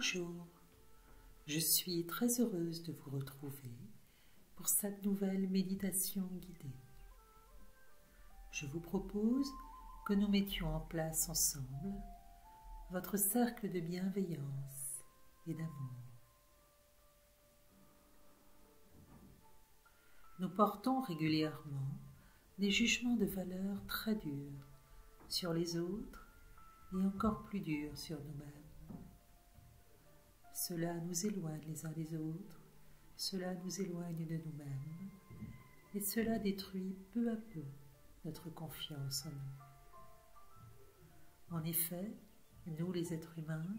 Bonjour, je suis très heureuse de vous retrouver pour cette nouvelle méditation guidée. Je vous propose que nous mettions en place ensemble votre cercle de bienveillance et d'amour. Nous portons régulièrement des jugements de valeur très durs sur les autres et encore plus durs sur nous-mêmes. Cela nous éloigne les uns des autres, cela nous éloigne de nous-mêmes et cela détruit peu à peu notre confiance en nous. En effet, nous les êtres humains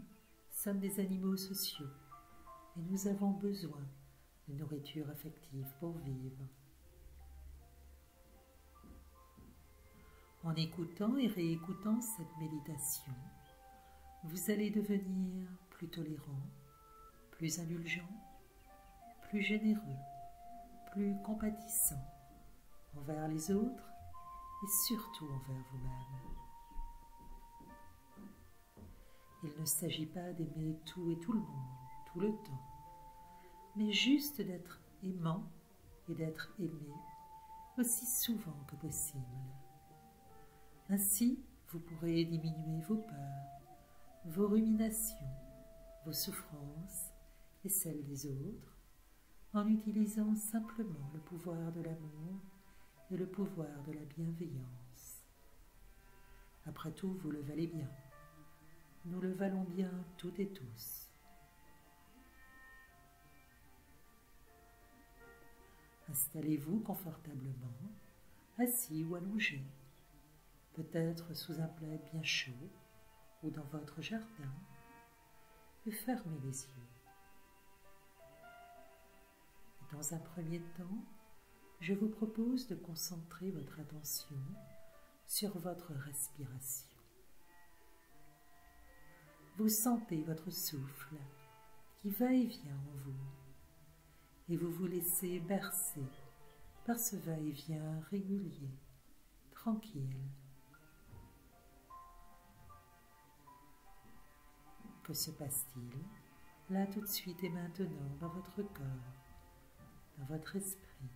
sommes des animaux sociaux et nous avons besoin de nourriture affective pour vivre. En écoutant et réécoutant cette méditation, vous allez devenir plus tolérant, plus indulgent, plus généreux, plus compatissant envers les autres et surtout envers vous-même. Il ne s'agit pas d'aimer tout et tout le monde, tout le temps, mais juste d'être aimant et d'être aimé aussi souvent que possible. Ainsi, vous pourrez diminuer vos peurs, vos ruminations, vos souffrances et celles des autres en utilisant simplement le pouvoir de l'amour et le pouvoir de la bienveillance. Après tout, vous le valez bien. Nous le valons bien toutes et tous. Installez-vous confortablement, assis ou allongé, peut-être sous un plaid bien chaud ou dans votre jardin, et fermez les yeux. Dans un premier temps, je vous propose de concentrer votre attention sur votre respiration. Vous sentez votre souffle qui va et vient en vous, et vous vous laissez bercer par ce va-et-vient régulier, tranquille. Que se passe-t-il là tout de suite et maintenant dans votre corps, dans votre esprit?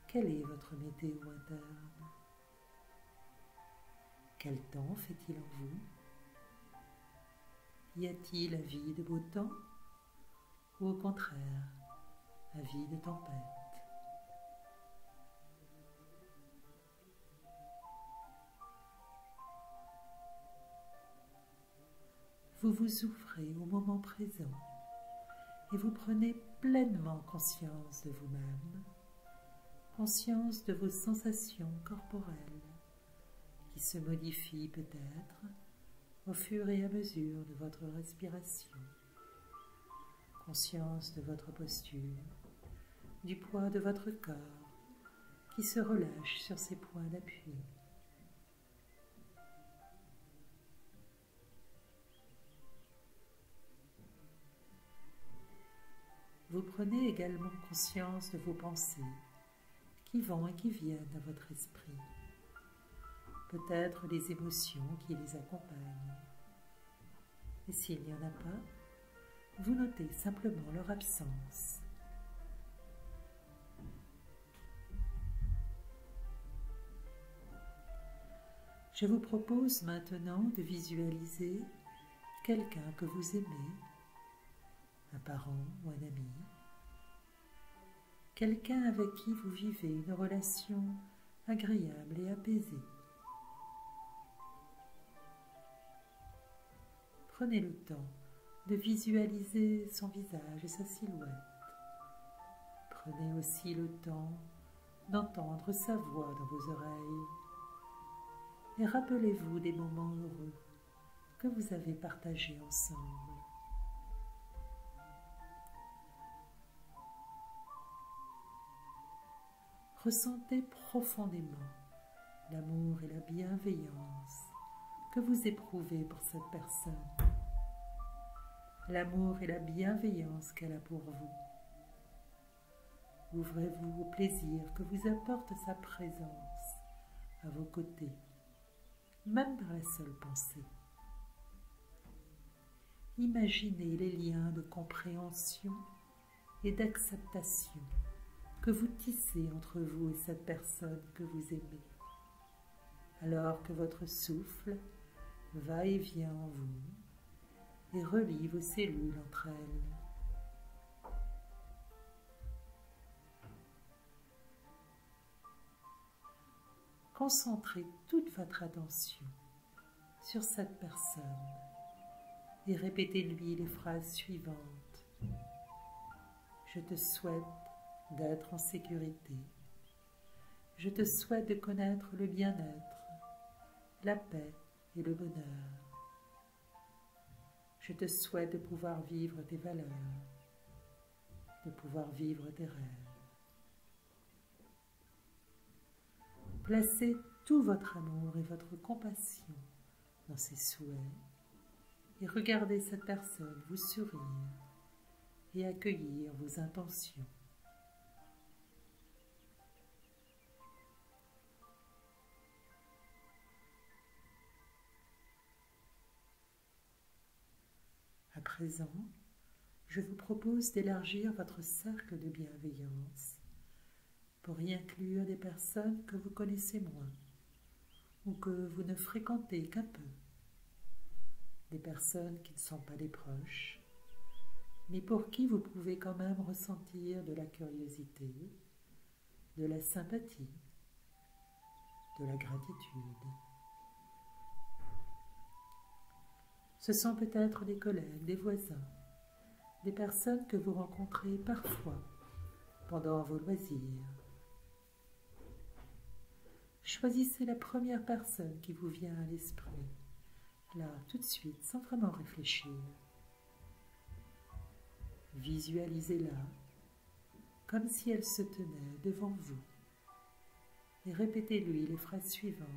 Quelle est votre météo interne? Quel temps fait-il en vous? Y a-t-il avis de beau temps ou au contraire avis de tempête? Vous vous ouvrez au moment présent et vous prenez pleinement conscience de vous-même, conscience de vos sensations corporelles qui se modifient peut-être au fur et à mesure de votre respiration, conscience de votre posture, du poids de votre corps qui se relâche sur ses points d'appui. Vous prenez également conscience de vos pensées qui vont et qui viennent dans votre esprit, peut-être les émotions qui les accompagnent. Et s'il n'y en a pas, vous notez simplement leur absence. Je vous propose maintenant de visualiser quelqu'un que vous aimez, un parent ou un ami, quelqu'un avec qui vous vivez une relation agréable et apaisée. Prenez le temps de visualiser son visage et sa silhouette. Prenez aussi le temps d'entendre sa voix dans vos oreilles. Et rappelez-vous des moments heureux que vous avez partagés ensemble. Ressentez profondément l'amour et la bienveillance que vous éprouvez pour cette personne, l'amour et la bienveillance qu'elle a pour vous. Ouvrez-vous au plaisir que vous apporte sa présence à vos côtés, même dans la seule pensée. imaginez les liens de compréhension et d'acceptation que vous tissez entre vous et cette personne que vous aimez, alors que votre souffle va et vient en vous et relie vos cellules entre elles. Concentrez toute votre attention sur cette personne et répétez-lui les phrases suivantes. Je te souhaite d'être en sécurité. Je te souhaite de connaître le bien-être, la paix et le bonheur. Je te souhaite de pouvoir vivre tes valeurs, de pouvoir vivre tes rêves. Placez tout votre amour et votre compassion dans ces souhaits et regardez cette personne vous sourire et accueillir vos intentions. À présent, je vous propose d'élargir votre cercle de bienveillance pour y inclure des personnes que vous connaissez moins ou que vous ne fréquentez qu'un peu. Des personnes qui ne sont pas des proches, mais pour qui vous pouvez quand même ressentir de la curiosité, de la sympathie, de la gratitude. Ce sont peut-être des collègues, des voisins, des personnes que vous rencontrez parfois pendant vos loisirs. Choisissez la première personne qui vous vient à l'esprit, là, tout de suite, sans vraiment réfléchir. Visualisez-la comme si elle se tenait devant vous et répétez-lui les phrases suivantes.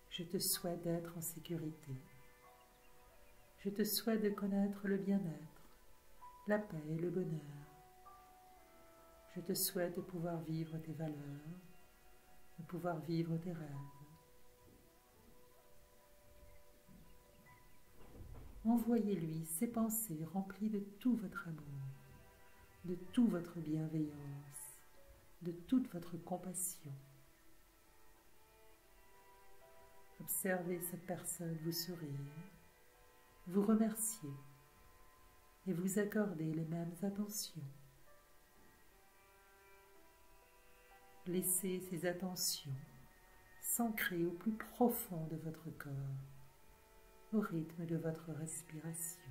Je te souhaite d'être en sécurité. Je te souhaite de connaître le bien-être, la paix et le bonheur. Je te souhaite de pouvoir vivre tes valeurs, de pouvoir vivre tes rêves. Envoyez-lui ces pensées remplies de tout votre amour, de toute votre bienveillance, de toute votre compassion. Observez cette personne vous sourire, vous remercier et vous accorder les mêmes attentions. Laissez ces attentions s'ancrer au plus profond de votre corps, au rythme de votre respiration.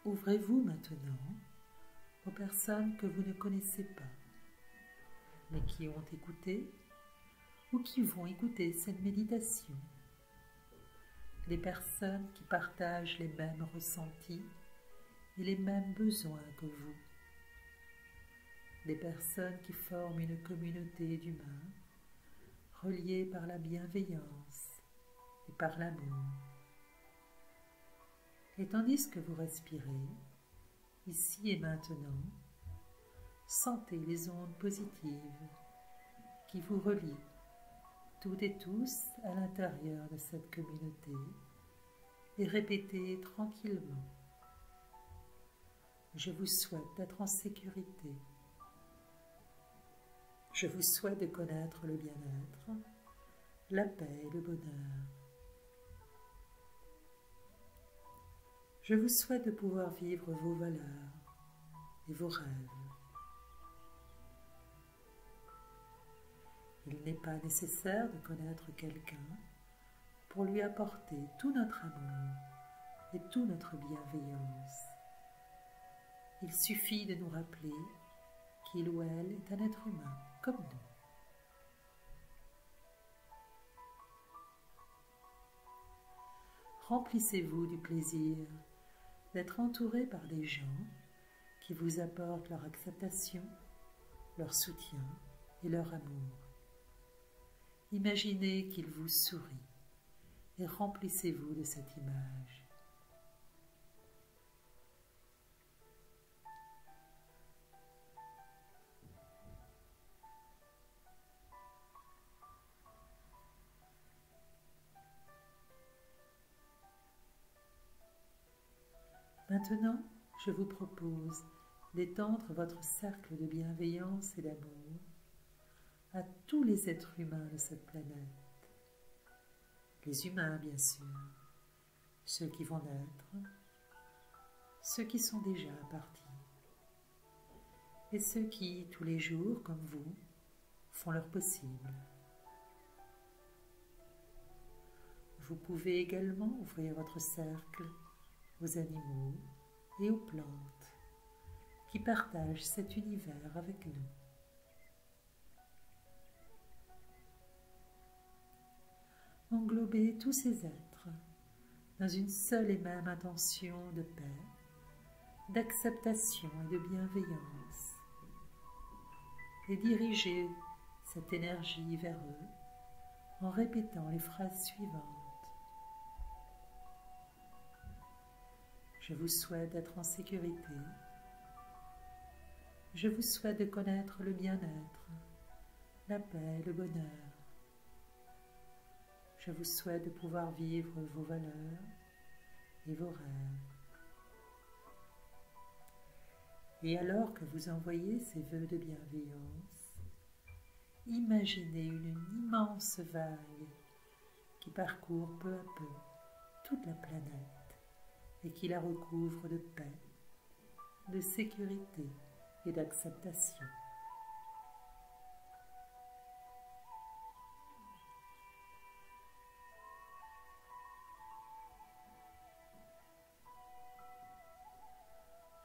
Ouvrez-vous maintenant aux personnes que vous ne connaissez pas, mais qui ont écouté ou qui vont écouter cette méditation. Des personnes qui partagent les mêmes ressentis et les mêmes besoins que vous. Des personnes qui forment une communauté d'humains reliés par la bienveillance et par l'amour. Et tandis que vous respirez, ici et maintenant, sentez les ondes positives qui vous relient toutes et tous à l'intérieur de cette communauté et répétez tranquillement. Je vous souhaite d'être en sécurité. Je vous souhaite de connaître le bien-être, la paix et le bonheur. Je vous souhaite de pouvoir vivre vos valeurs et vos rêves. Il n'est pas nécessaire de connaître quelqu'un pour lui apporter tout notre amour et toute notre bienveillance. Il suffit de nous rappeler qu'il ou elle est un être humain comme nous. Remplissez-vous du plaisir d'être entouré par des gens qui vous apportent leur acceptation, leur soutien et leur amour. Imaginez qu'ils vous sourient et remplissez-vous de cette image. Maintenant, je vous propose d'étendre votre cercle de bienveillance et d'amour à tous les êtres humains de cette planète. Les humains, bien sûr, ceux qui vont naître, ceux qui sont déjà partis, et ceux qui, tous les jours, comme vous, font leur possible. Vous pouvez également ouvrir votre cercle aux animaux et aux plantes qui partagent cet univers avec nous. Englobez tous ces êtres dans une seule et même intention de paix, d'acceptation et de bienveillance, et dirigez cette énergie vers eux en répétant les phrases suivantes. Je vous souhaite d'être en sécurité. Je vous souhaite de connaître le bien-être, la paix et le bonheur. Je vous souhaite de pouvoir vivre vos valeurs et vos rêves. Et alors que vous envoyez ces vœux de bienveillance, imaginez une immense vague qui parcourt peu à peu toute la planète et qui la recouvre de paix, de sécurité et d'acceptation.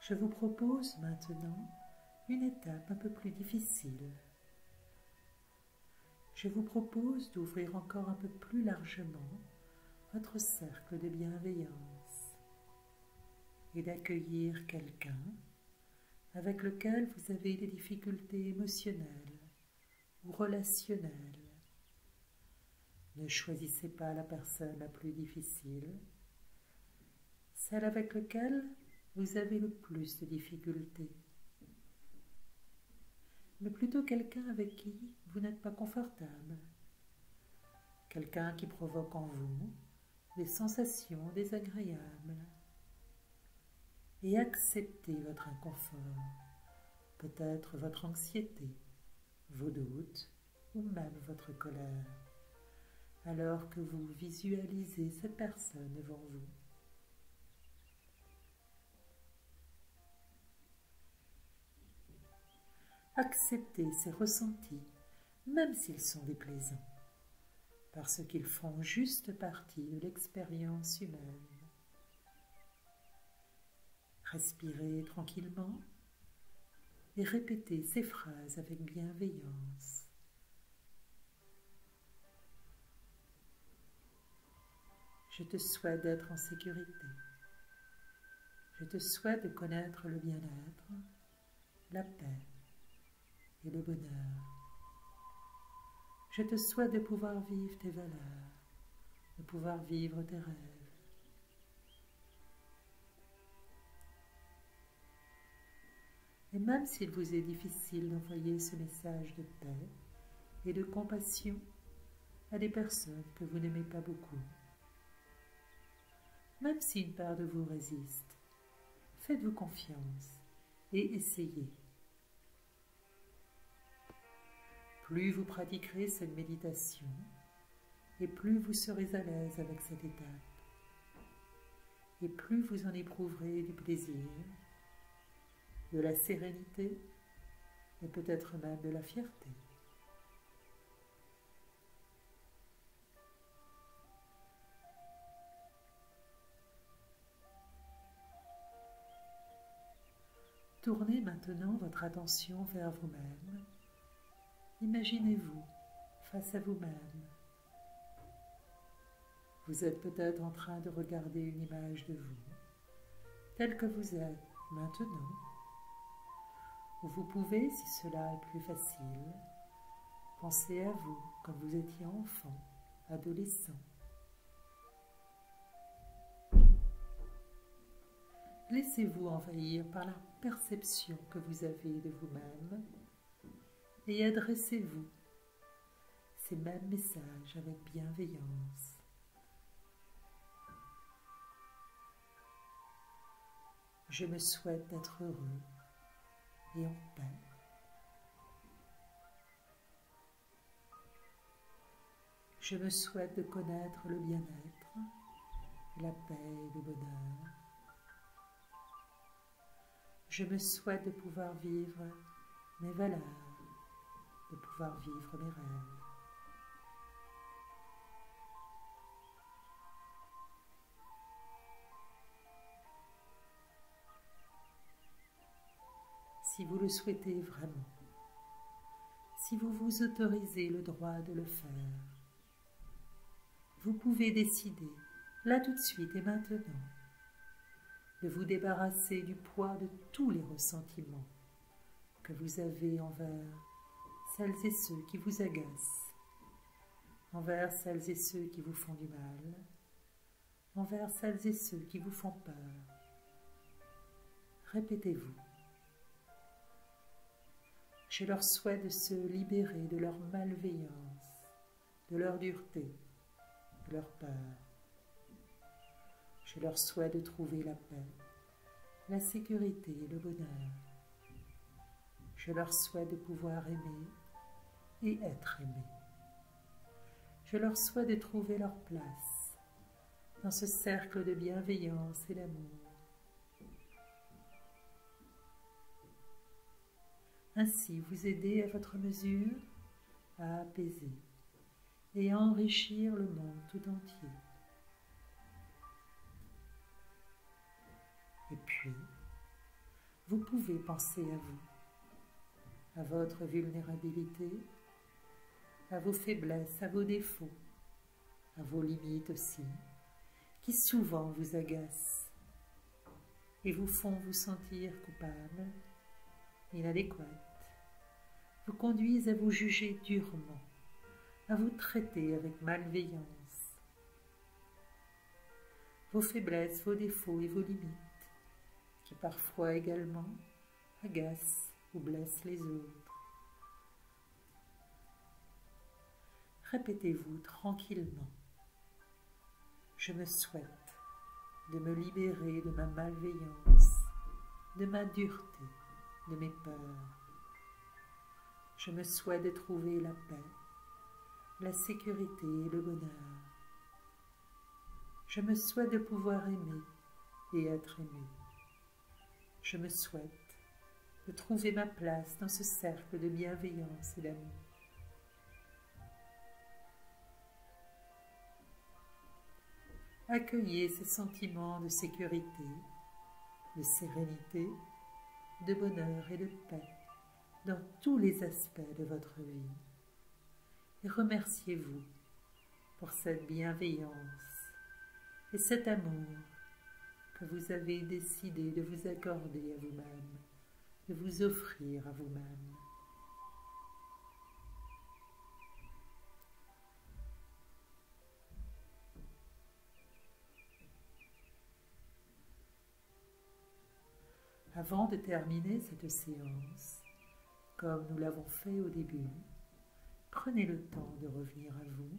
Je vous propose maintenant une étape un peu plus difficile. Je vous propose d'ouvrir encore un peu plus largement votre cercle de bienveillance et d'accueillir quelqu'un avec lequel vous avez des difficultés émotionnelles ou relationnelles. Ne choisissez pas la personne la plus difficile, celle avec laquelle vous avez le plus de difficultés, mais plutôt quelqu'un avec qui vous n'êtes pas confortable, quelqu'un qui provoque en vous des sensations désagréables. Et acceptez votre inconfort, peut-être votre anxiété, vos doutes ou même votre colère, alors que vous visualisez cette personne devant vous. Acceptez ces ressentis, même s'ils sont déplaisants, parce qu'ils font juste partie de l'expérience humaine. Respirez tranquillement et répétez ces phrases avec bienveillance. Je te souhaite d'être en sécurité. Je te souhaite de connaître le bien-être, la paix et le bonheur. Je te souhaite de pouvoir vivre tes valeurs, de pouvoir vivre tes rêves. Et même s'il vous est difficile d'envoyer ce message de paix et de compassion à des personnes que vous n'aimez pas beaucoup, même si une part de vous résiste, faites-vous confiance et essayez. Plus vous pratiquerez cette méditation, et plus vous serez à l'aise avec cette étape, et plus vous en éprouverez du plaisir, de la sérénité et peut-être même de la fierté. Tournez maintenant votre attention vers vous-même. Imaginez-vous face à vous-même. Vous êtes peut-être en train de regarder une image de vous, telle que vous êtes maintenant. Ou vous pouvez, si cela est plus facile, penser à vous quand vous étiez enfant, adolescent. Laissez-vous envahir par la perception que vous avez de vous-même et adressez-vous ces mêmes messages avec bienveillance. Je me souhaite d'être heureux et en paix. Je me souhaite de connaître le bien-être, la paix et le bonheur. Je me souhaite de pouvoir vivre mes valeurs, de pouvoir vivre mes rêves. Si vous le souhaitez vraiment, si vous vous autorisez le droit de le faire, vous pouvez décider, là tout de suite et maintenant, de vous débarrasser du poids de tous les ressentiments que vous avez envers celles et ceux qui vous agacent, envers celles et ceux qui vous font du mal, envers celles et ceux qui vous font peur. Répétez-vous. Je leur souhaite de se libérer de leur malveillance, de leur dureté, de leur peur. Je leur souhaite de trouver la paix, la sécurité et le bonheur. Je leur souhaite de pouvoir aimer et être aimé. Je leur souhaite de trouver leur place dans ce cercle de bienveillance et d'amour. Ainsi, vous aidez à votre mesure à apaiser et à enrichir le monde tout entier. Et puis, vous pouvez penser à vous, à votre vulnérabilité, à vos faiblesses, à vos défauts, à vos limites aussi, qui souvent vous agacent et vous font vous sentir coupable, inadéquate, vous conduisent à vous juger durement, à vous traiter avec malveillance. Vos faiblesses, vos défauts et vos limites, qui parfois également agacent ou blessent les autres. Répétez-vous tranquillement. Je me souhaite de me libérer de ma malveillance, de ma dureté, de mes peurs. Je me souhaite de trouver la paix, la sécurité et le bonheur. Je me souhaite de pouvoir aimer et être aimé. Je me souhaite de trouver ma place dans ce cercle de bienveillance et d'amour. Accueillez ces sentiments de sécurité, de sérénité, de bonheur et de paix dans tous les aspects de votre vie. Et remerciez-vous pour cette bienveillance et cet amour que vous avez décidé de vous accorder à vous-même, de vous offrir à vous-même. Avant de terminer cette séance, comme nous l'avons fait au début, prenez le temps de revenir à vous.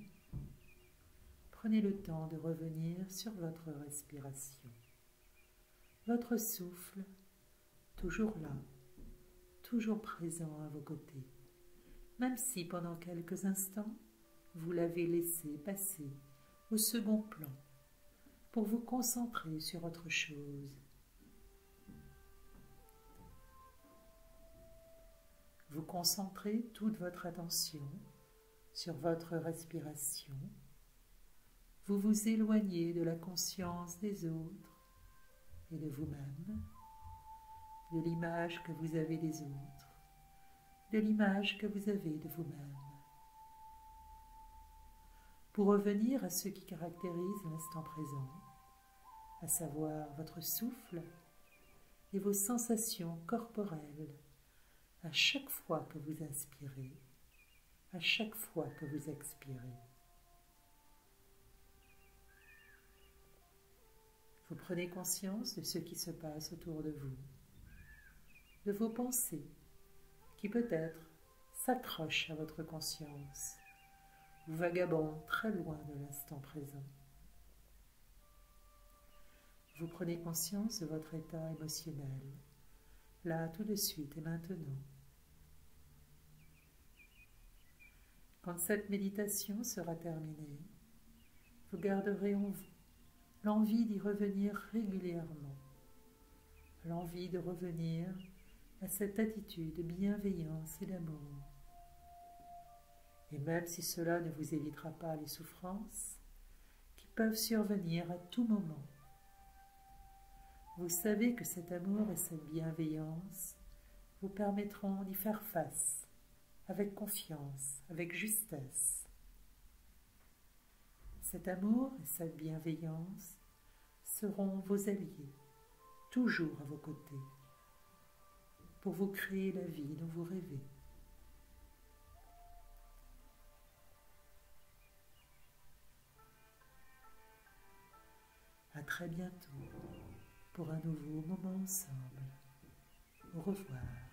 Prenez le temps de revenir sur votre respiration. Votre souffle, toujours là, toujours présent à vos côtés, même si pendant quelques instants, vous l'avez laissé passer au second plan pour vous concentrer sur autre chose. Vous concentrez toute votre attention sur votre respiration. Vous vous éloignez de la conscience des autres et de vous-même, de l'image que vous avez des autres, de l'image que vous avez de vous-même. Pour revenir à ce qui caractérise l'instant présent, à savoir votre souffle et vos sensations corporelles, à chaque fois que vous inspirez, à chaque fois que vous expirez. Vous prenez conscience de ce qui se passe autour de vous, de vos pensées qui peut-être s'accrochent à votre conscience ou vagabondent très loin de l'instant présent. Vous prenez conscience de votre état émotionnel, là tout de suite et maintenant. Quand cette méditation sera terminée, vous garderez en vous l'envie d'y revenir régulièrement, l'envie de revenir à cette attitude de bienveillance et d'amour. Et même si cela ne vous évitera pas les souffrances qui peuvent survenir à tout moment, vous savez que cet amour et cette bienveillance vous permettront d'y faire face avec confiance, avec justesse. Cet amour et cette bienveillance seront vos alliés, toujours à vos côtés, pour vous créer la vie dont vous rêvez. À très bientôt pour un nouveau moment ensemble. Au revoir.